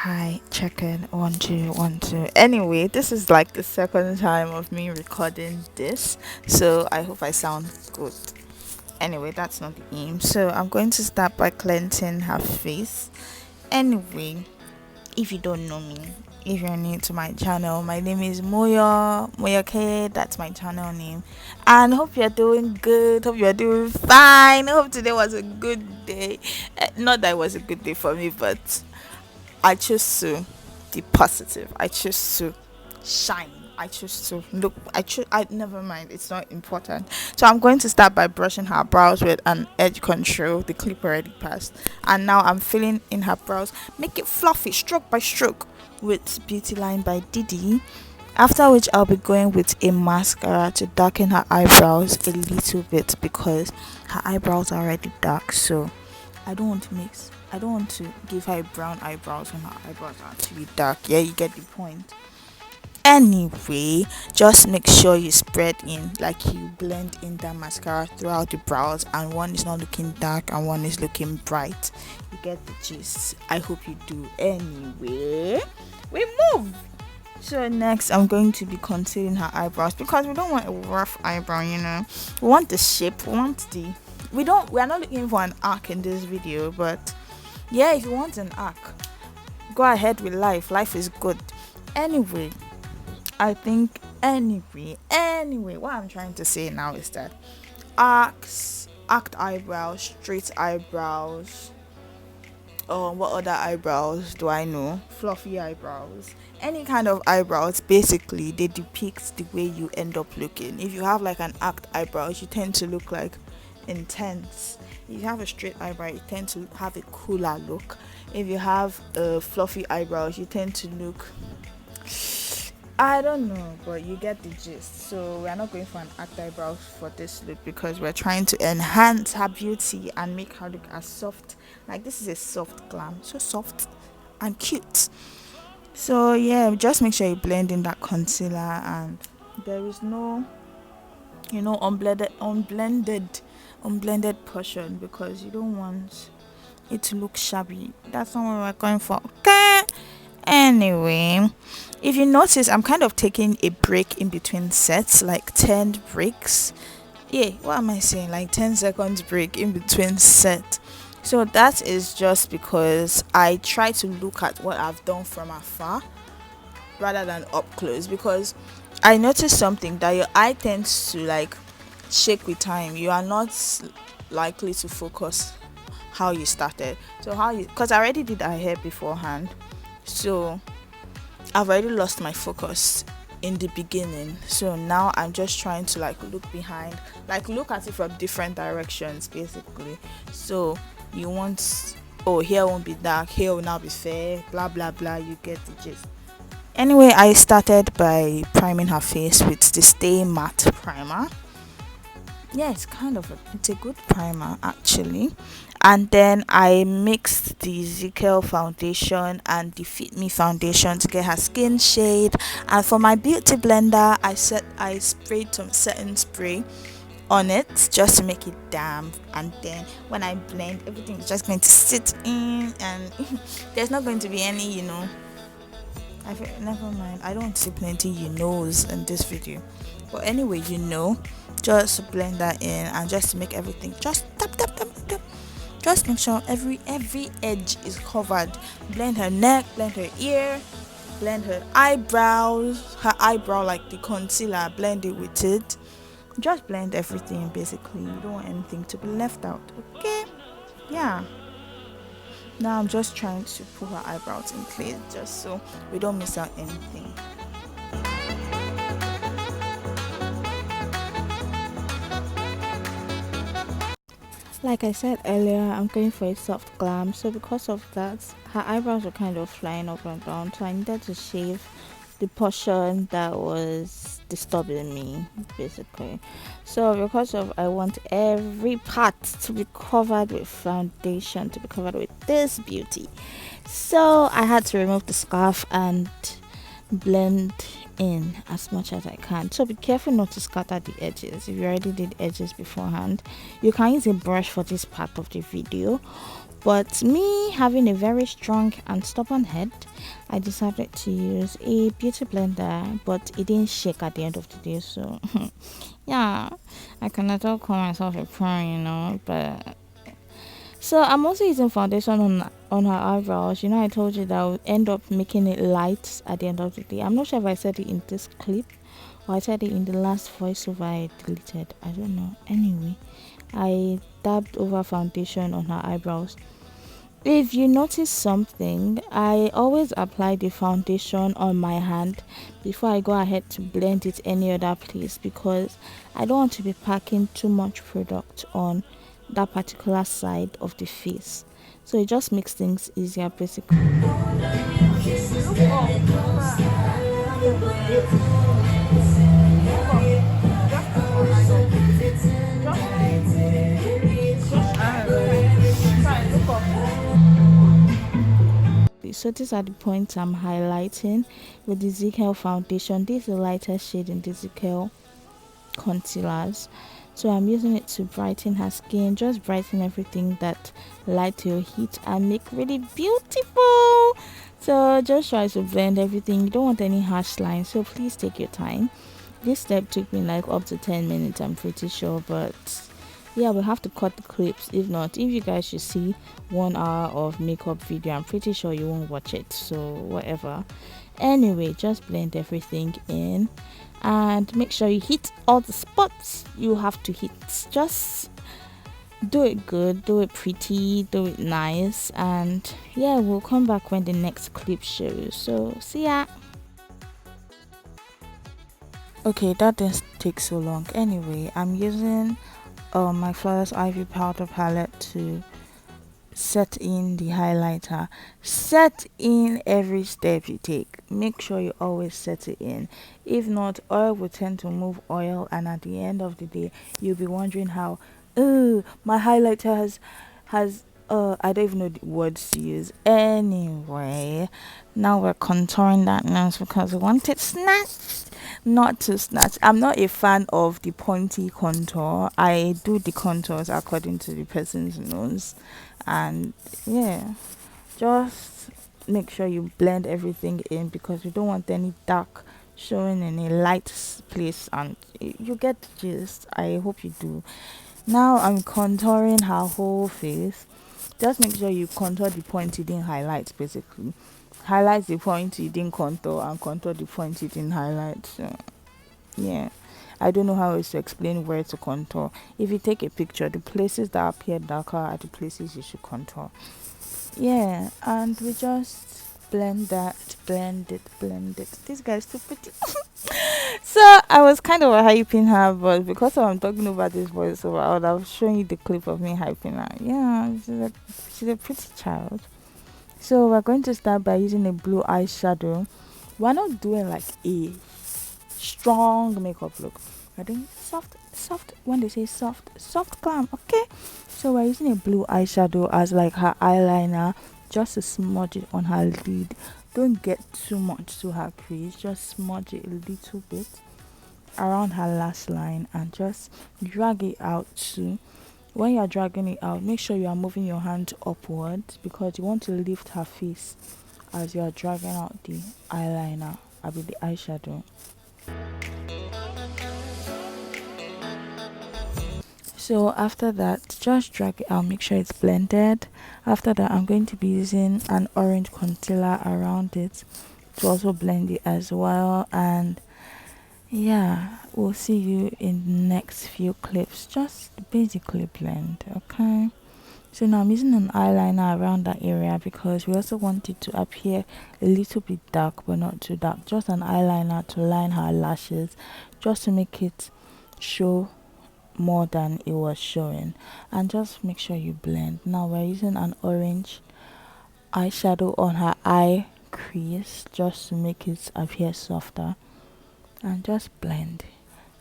Hi, checking 1 2 1 2. Anyway, this is like the second time of me recording this, so I hope I sound good. Anyway, that's not the aim. So I'm going to start by cleansing her face. Anyway, if you don't know me, if you're new to my channel, my name is Moyo K. That's my channel name, and hope you're doing good. Hope you're doing fine. Hope today was a good day. Not that it was a good day for me, but I choose to be positive. I choose to shine. I choose to look. I never mind. It's not important. So I'm going to start by brushing her brows with an edge control. The clip already passed, and now I'm filling in her brows. Make it fluffy, stroke by stroke, with Beauty Line by Didi. After which I'll be going with a mascara to darken her eyebrows a little bit because her eyebrows are already dark. So I don't want to give her brown eyebrows when her eyebrows are actually dark. Yeah, you get the point. Anyway, just make sure you spread in, like you blend in that mascara throughout the brows, and one is not looking dark and one is looking bright. You get the gist. I hope you do. Anyway, we move. So next, I'm going to be concealing her eyebrows because we don't want a rough eyebrow. We want the shape. We are not looking for an arc in this video, but yeah, if you want an arc, go ahead with life is good. Anyway, what I'm trying to say now is that arced eyebrows, straight eyebrows, what other eyebrows do I know? Fluffy eyebrows. Any kind of eyebrows, basically, they depict the way you end up looking. If you have like an arched eyebrows, you tend to look like intense. If you have a straight eyebrow, you tend to have a cooler look. If you have fluffy eyebrows, you tend to look, I don't know, but you get the gist. So we're not going for an arched eyebrows for this look because we're trying to enhance her beauty and make her look as soft. Like, this is a soft glam, so soft and cute. So yeah, just make sure you blend in that concealer, and there is no, unblended portion because you don't want it to look shabby. That's not what we're going for. Okay. Anyway, if you notice, I'm kind of taking a break in between sets, like 10 breaks. Yeah, what am I saying? Like 10 seconds break in between set. So that is just because I try to look at what I've done from afar rather than up close, because I noticed something that your eye tends to like shake with time. You are not likely to focus how you started. So because I already did her hair beforehand, so I've already lost my focus in the beginning. So now I'm just trying to like look behind, like look at it from different directions basically. So you want, oh, here won't be dark, here will now be fair, blah blah blah, you get the gist. Anyway, I started by priming her face with the Stay Matte primer. Yeah, it's a good primer actually. And then I mixed the Zikel foundation and the Fit Me foundation to get her skin shade. And for my beauty blender, I sprayed some setting spray on it just to make it damp, and then when I blend, everything is just going to sit in, and there's not going to be any, never mind. I don't see plenty in this video, but anyway, just blend that in, and just to make everything just tap tap tap tap. Just make sure every edge is covered. Blend her neck, blend her ear, blend her eyebrows, her eyebrow, like the concealer, blend it with it. Just blend everything basically. You don't want anything to be left out. Okay? Yeah. Now I'm just trying to put her eyebrows in place just so we don't miss out anything. Like I said earlier, I'm going for a soft glam, so because of that, her eyebrows were kind of flying up and down, so I needed to shave the portion that was disturbing me basically. So because of, I want every part to be covered with foundation, to be covered with this beauty, so I had to remove the scarf and blend in as much as I can. So be careful not to scatter the edges. If you already did edges beforehand, you can use a brush for this part of the video, But me having a very strong and stubborn head, I decided to use a beauty blender, but it didn't shake at the end of the day. So yeah, I cannot all call myself a pro, but so I'm also using foundation on her eyebrows. I told you that I would end up making it light at the end of the day. I'm not sure if I said it in this clip or I said it in the last voiceover I deleted. I don't know. Anyway, I dabbed over foundation on her eyebrows. If you notice something, I always apply the foundation on my hand before I go ahead to blend it any other place, because I don't want to be packing too much product on that particular side of the face. So it just makes things easier basically. So these are the points I'm highlighting with the Zikel foundation. This is the lightest shade in the Zikel concealers. So I'm using it to brighten her skin, just brighten everything that light will hit and make really beautiful. So just try to blend everything. You don't want any harsh lines, so please take your time. This step took me like up to 10 minutes, I'm pretty sure, but yeah, we'll have to cut the clips. If not, if you guys should see 1 hour of makeup video, I'm pretty sure you won't watch it, so whatever. Anyway, just blend everything in and make sure you hit all the spots you have to hit. Just do it good, do it pretty, do it nice, and yeah, we'll come back when the next clip shows. So see ya. Okay, that didn't take so long. Anyway, I'm using my Flawlessivy powder palette to set in the highlighter. Set in every step you take. Make sure you always set it in. If not, oil will tend to move oil, and at the end of the day you'll be wondering how my highlighter has I don't even know the words to use. Anyway, now we're contouring that nose because we want it snatched, not to snatch. I'm not a fan of the pointy contour. I do the contours according to the person's nose, and yeah, just make sure you blend everything in because you don't want any dark showing in a light place, and you get the gist. I hope you do. Now I'm contouring her whole face. Just make sure you contour the point you didn't highlight, basically. Highlight the point you didn't contour and contour the point you didn't highlight. So yeah, I don't know how else to explain where to contour. If you take a picture, the places that appear darker are the places you should contour. Yeah, and we just blend that, blend it. This guy's too pretty. So I was kind of hyping her, but because I'm talking about this voiceover, I would have shown you the clip of me hyping her. Yeah, she's a pretty child. So we're going to start by using a blue eyeshadow. We're not doing like a strong makeup look. I think soft. When they say soft glam. Okay. So we're using a blue eyeshadow as like her eyeliner, just to smudge it on her lid. Don't get too much to her crease. Just smudge it a little bit around her lash line and just drag it out too. When you're dragging it out, make sure you are moving your hand upwards because you want to lift her face as you are dragging out the eyeliner, the eyeshadow. So after that, just drag it out, make sure it's blended. After that, I'm going to be using an orange concealer around it to also blend it as well. And yeah, we'll see you in the next few clips. Just basically blend, okay? So now I'm using an eyeliner around that area because we also want it to appear a little bit dark but not too dark. Just an eyeliner to line her lashes, just to make it show more than it was showing. And just make sure you blend. Now we're using an orange eyeshadow on her eye crease just to make it appear softer, and just blend.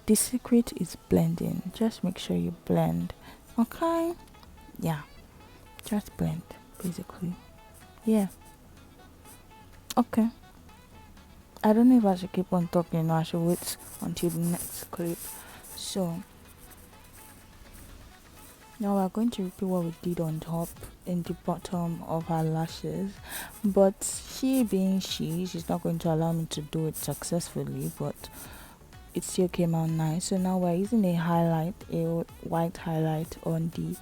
The secret is blending. Just make sure you blend, okay? Yeah, just blend basically. Yeah, okay. I don't know if I should keep on talking or I should wait until the next clip. So Now we're going to repeat what we did on top in the bottom of her lashes, but she being she's not going to allow me to do it successfully, but it still came out nice. So now we're using a white highlight on the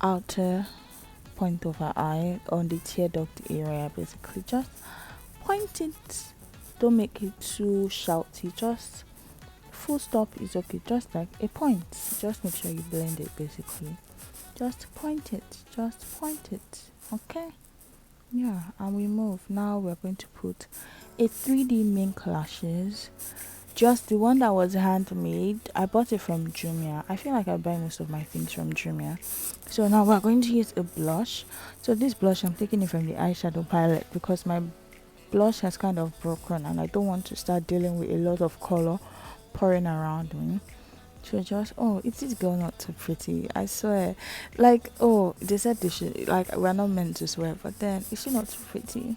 outer point of her eye, on the tear duct area. Basically just point it, don't make it too shouty, just full stop is okay, just like a point. Just make sure you blend it. Basically just point it, okay. Yeah, and we move. Now we're going to put a 3D mink lashes, just the one that was handmade. I bought it from Jumia. I feel like I buy most of my things from Jumia. So now we're going to use a blush. So this blush, I'm taking it from the eyeshadow palette because my blush has kind of broken and I don't want to start dealing with a lot of color pouring around me. So just, oh, is this girl not too pretty? I swear. Like, oh, they said they should, like, we're not meant to swear, but then is she not too pretty?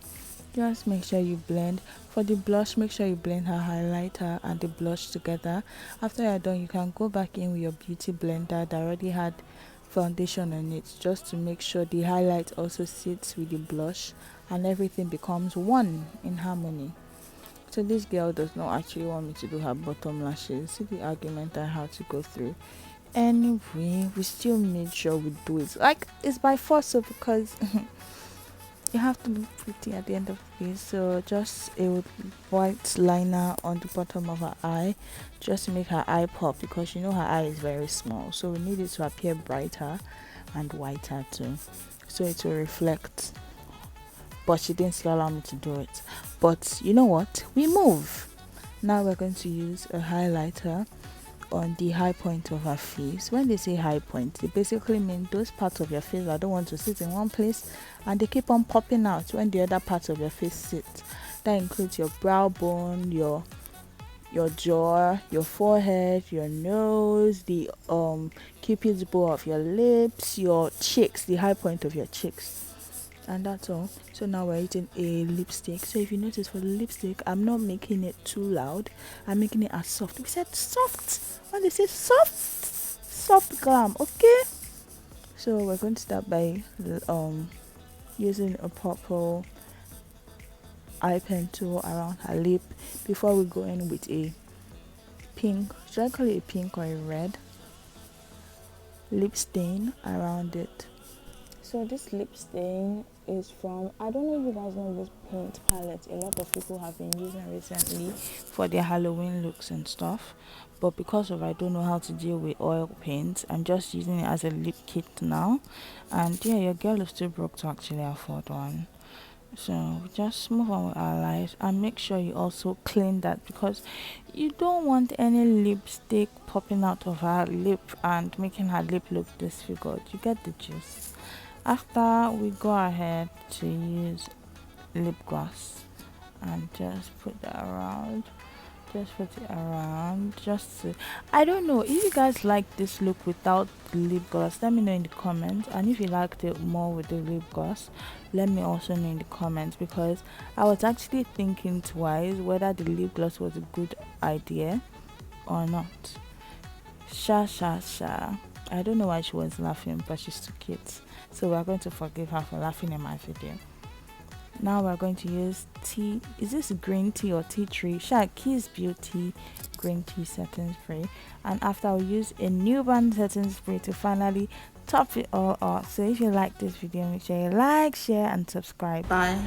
Just make sure you blend. For the blush, make sure you blend her highlighter and the blush together. After you're done, you can go back in with your beauty blender that already had foundation on it, just to make sure the highlight also sits with the blush and everything becomes one in harmony. So this girl does not actually want me to do her bottom lashes. See the argument I had to go through. Anyway, we still made sure we do it. Like, it's by force, so because you have to be pretty at the end of the day. So just a white liner on the bottom of her eye, just to make her eye pop, because you know her eye is very small. So we need it to appear brighter and whiter too, so it will reflect. But she didn't still allow me to do it. But you know what? We move. Now we're going to use a highlighter on the high point of her face. When they say high point, they basically mean those parts of your face that don't want to sit in one place and they keep on popping out when the other parts of your face sit. That includes your brow bone, your jaw, your forehead, your nose, the cupid's bow of your lips, your cheeks, the high point of your cheeks. And that's all. So now we're using a lipstick. So if you notice, for the lipstick, I'm not making it too loud, I'm making it as soft. We said soft. When they say soft glam, okay. So we're going to start by using a purple eye pen tool around her lip before we go in with a pink, should I call it a pink or a red lip stain around it. So this lip stain is from, I don't know if you guys know this paint palette a lot of people have been using recently for their Halloween looks and stuff, but because of I don't know how to deal with oil paint, I'm just using it as a lip kit now. And yeah, your girl is still broke to actually afford one. So just move on with our lives and make sure you also clean that, because you don't want any lipstick popping out of her lip and making her lip look disfigured. You get the gist. After, we go ahead to use lip gloss and just put that around. Just put it around. Just to, I don't know if you guys like this look without the lip gloss. Let me know in the comments. And if you liked it more with the lip gloss, let me also know in the comments, because I was actually thinking twice whether the lip gloss was a good idea or not. Sha. I don't know why she was laughing, but she's too cute. So we're going to forgive her for laughing in my video. Now we're going to use tea. Is this green tea or tea tree? Kiss Beauty green tea setting spray. And after, I'll use a Nuban setting spray to finally top it all off. So if you like this video, make sure you like, share and subscribe. Bye.